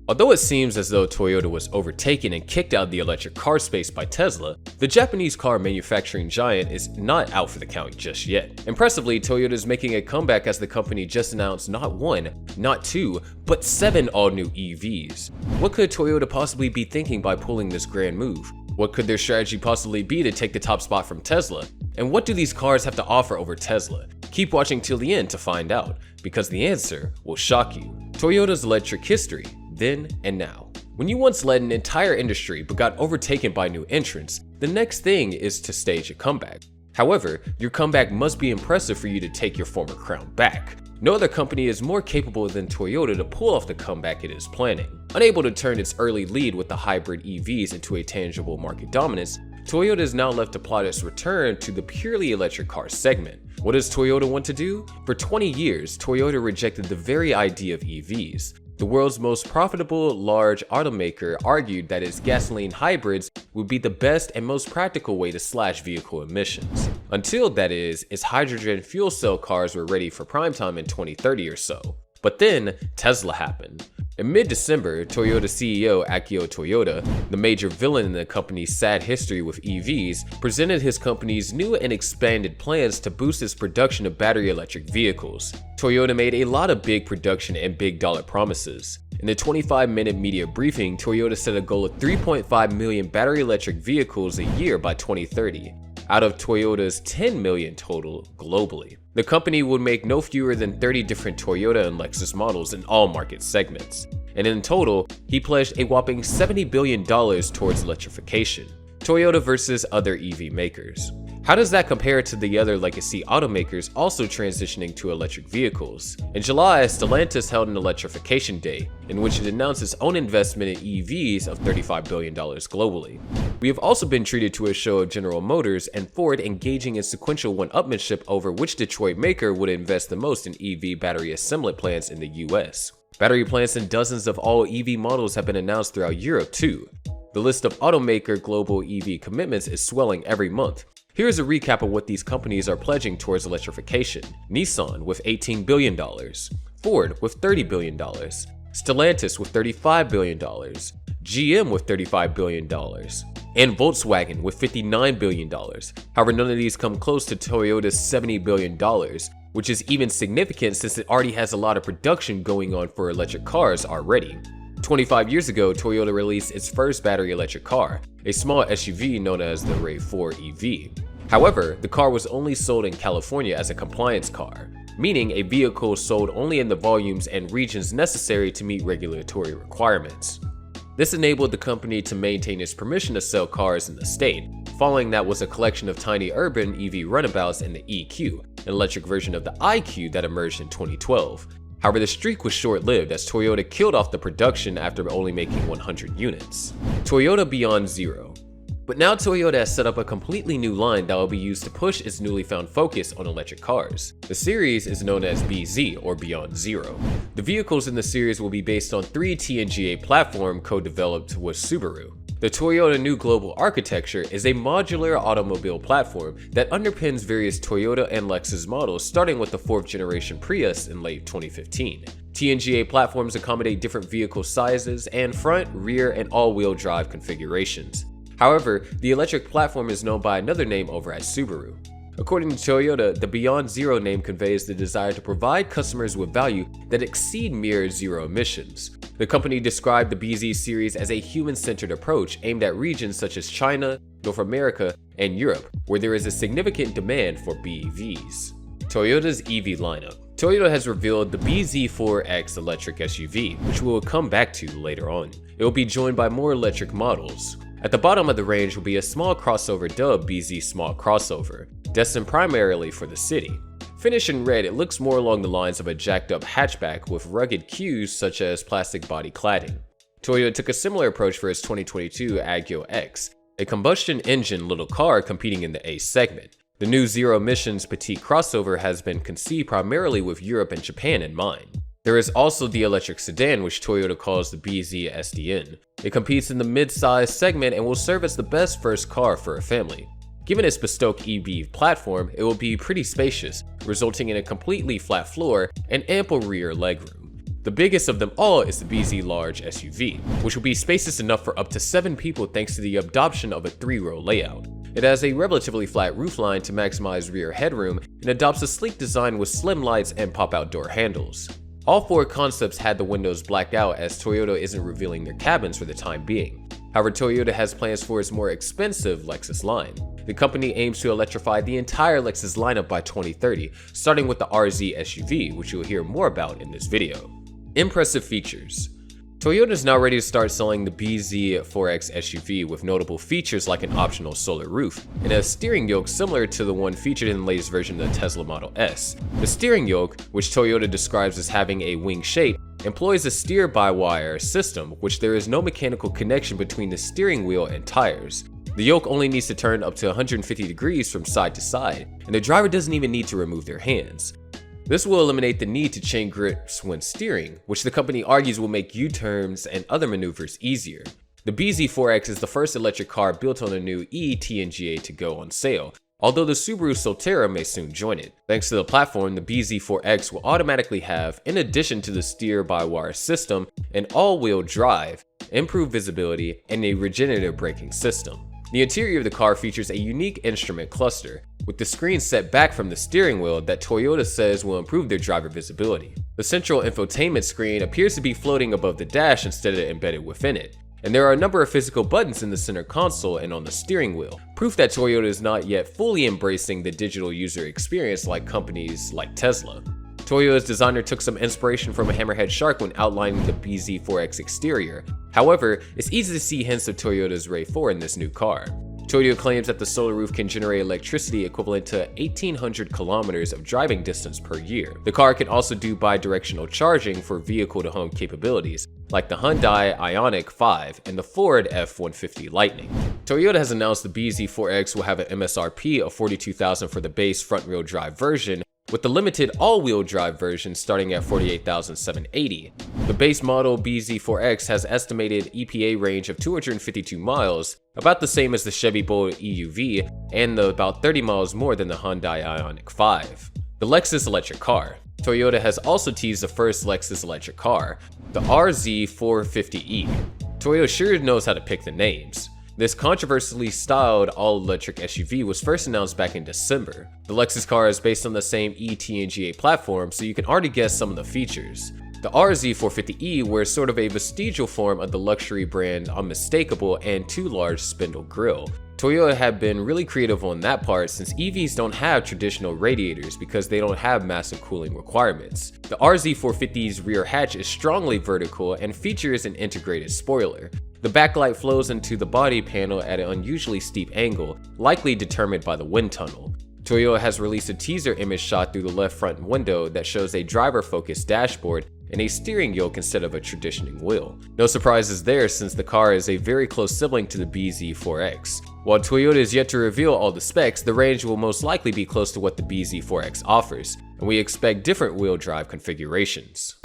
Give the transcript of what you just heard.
Although it seems as though Toyota was overtaken and kicked out of the electric car space by Tesla, the Japanese car manufacturing giant is not out for the count just yet. Impressively, Toyota is making a comeback as the company just announced not one, not two, but 7 all-new EVs. What could Toyota possibly be thinking by pulling this grand move? What could their strategy possibly be to take the top spot from Tesla? And what do these cars have to offer over Tesla? Keep watching till the end to find out, because the answer will shock you. Toyota's electric history, then and now. When you once led an entire industry but got overtaken by new entrants, the next thing is to stage a comeback. However, your comeback must be impressive for you to take your former crown back. No other company is more capable than Toyota to pull off the comeback it is planning. Unable to turn its early lead with the hybrid EVs into a tangible market dominance, Toyota is now left to plot its return to the purely electric car segment. What does Toyota want to do? For 20 years, Toyota rejected the very idea of EVs. The world's most profitable large automaker argued that its gasoline hybrids would be the best and most practical way to slash vehicle emissions. Until, that is, its hydrogen fuel cell cars were ready for prime time in 2030 or so. But then, Tesla happened. In mid-December, Toyota CEO Akio Toyoda, the major villain in the company's sad history with EVs, presented his company's new and expanded plans to boost its production of battery electric vehicles. Toyota made a lot of big production and big dollar promises. In the 25-minute media briefing, Toyota set a goal of 3.5 million battery electric vehicles a year by 2030, out of Toyota's 10 million total globally. The company would make no fewer than 30 different Toyota and Lexus models in all market segments. And in total, he pledged a whopping $70 billion towards electrification. Toyota versus other EV makers. How does that compare to the other legacy automakers also transitioning to electric vehicles? In July, Stellantis held an electrification day, in which it announced its own investment in EVs of $35 billion globally. We have also been treated to a show of General Motors and Ford engaging in sequential one-upmanship over which Detroit maker would invest the most in EV battery assembly plants in the US. Battery plants in dozens of all EV models have been announced throughout Europe too. The list of automaker global EV commitments is swelling every month. Here's a recap of what these companies are pledging towards electrification. Nissan with $18 billion, Ford with $30 billion, Stellantis with $35 billion, GM with $35 billion, and Volkswagen with $59 billion. However, none of these come close to Toyota's $70 billion, which is even significant since it already has a lot of production going on for electric cars already. 25 years ago, Toyota released its first battery electric car, a small SUV known as the RAV4 EV. However, the car was only sold in California as a compliance car, meaning a vehicle sold only in the volumes and regions necessary to meet regulatory requirements. This enabled the company to maintain its permission to sell cars in the state. Following that was a collection of tiny urban EV runabouts in the EQ, an electric version of the IQ that emerged in 2012. However, the streak was short-lived as Toyota killed off the production after only making 100 units. Toyota Beyond Zero. But now Toyota has set up a completely new line that will be used to push its newly found focus on electric cars. The series is known as BZ, or Beyond Zero. The vehicles in the series will be based on 3 TNGA platform co-developed with Subaru. The Toyota New Global Architecture is a modular automobile platform that underpins various Toyota and Lexus models, starting with the 4th generation Prius in late 2015. TNGA platforms accommodate different vehicle sizes and front, rear, and all-wheel drive configurations. However, the electric platform is known by another name over at Subaru. According to Toyota, the Beyond Zero name conveys the desire to provide customers with value that exceed mere zero emissions. The company described the BZ series as a human-centered approach aimed at regions such as China, North America, and Europe, where there is a significant demand for BEVs. Toyota's EV lineup. Toyota has revealed the BZ4X electric SUV, which we will come back to later on. It will be joined by more electric models. At the bottom of the range will be a small crossover dubbed BZ Small Crossover, destined primarily for the city. Finished in red, it looks more along the lines of a jacked-up hatchback with rugged cues such as plastic body cladding. Toyota took a similar approach for its 2022 Agyo X, a combustion engine little car competing in the A segment. The new zero-emissions petite crossover has been conceived primarily with Europe and Japan in mind. There is also the electric sedan, which Toyota calls the BZ SDN. It competes in the mid-size segment and will serve as the best first car for a family. Given its bespoke EV platform, it will be pretty spacious, resulting in a completely flat floor and ample rear legroom. The biggest of them all is the BZ Large SUV, which will be spacious enough for up to 7 people thanks to the adoption of a 3-row layout. It has a relatively flat roofline to maximize rear headroom and adopts a sleek design with slim lights and pop-out door handles. All 4 concepts had the windows blacked out as Toyota isn't revealing their cabins for the time being. However, Toyota has plans for its more expensive Lexus line. The company aims to electrify the entire Lexus lineup by 2030, starting with the RZ SUV, which you'll hear more about in this video. Impressive features. Toyota is now ready to start selling the BZ4X SUV with notable features like an optional solar roof and a steering yoke similar to the one featured in the latest version of the Tesla Model S. The steering yoke, which Toyota describes as having a wing shape, employs a steer-by-wire system, which there is no mechanical connection between the steering wheel and tires. The yoke only needs to turn up to 150 degrees from side to side, and the driver doesn't even need to remove their hands. This will eliminate the need to chain grips when steering, which the company argues will make U-turns and other maneuvers easier. The BZ4X is the first electric car built on the new e-TNGA to go on sale, although the Subaru Solterra may soon join it. Thanks to the platform, the BZ4X will automatically have, in addition to the steer-by-wire system, an all-wheel drive, improved visibility, and a regenerative braking system. The interior of the car features a unique instrument cluster, with the screen set back from the steering wheel that Toyota says will improve their driver visibility. The central infotainment screen appears to be floating above the dash instead of embedded within it, and there are a number of physical buttons in the center console and on the steering wheel, proof that Toyota is not yet fully embracing the digital user experience like companies like Tesla. Toyota's designer took some inspiration from a hammerhead shark when outlining the BZ4X exterior. However, it's easy to see hints of Toyota's RAV4 in this new car. Toyota claims that the solar roof can generate electricity equivalent to 1,800 kilometers of driving distance per year. The car can also do bi-directional charging for vehicle-to-home capabilities, like the Hyundai Ioniq 5 and the Ford F-150 Lightning. Toyota has announced the BZ4X will have an MSRP of $42,000 for the base front-wheel drive version, with the limited all-wheel drive version starting at $48,780. The base model BZ4X has estimated EPA range of 252 miles, about the same as the Chevy Bolt EUV, and about 30 miles more than the Hyundai Ioniq 5. The Lexus Electric Car. Toyota has also teased the first Lexus Electric Car, the RZ450e. Toyota sure knows how to pick the names. This controversially styled all-electric SUV was first announced back in December. The Lexus car is based on the same e-TNGA platform, so you can already guess some of the features. The RZ450e wears sort of a vestigial form of the luxury brand Unmistakable and too large spindle grille. Toyota have been really creative on that part since EVs don't have traditional radiators because they don't have massive cooling requirements. The RZ450's rear hatch is strongly vertical and features an integrated spoiler. The backlight flows into the body panel at an unusually steep angle, likely determined by the wind tunnel. Toyota has released a teaser image shot through the left front window that shows a driver-focused dashboard and a steering yoke instead of a traditional wheel. No surprises there since the car is a very close sibling to the BZ4X. While Toyota is yet to reveal all the specs, the range will most likely be close to what the BZ4X offers, and we expect different wheel drive configurations.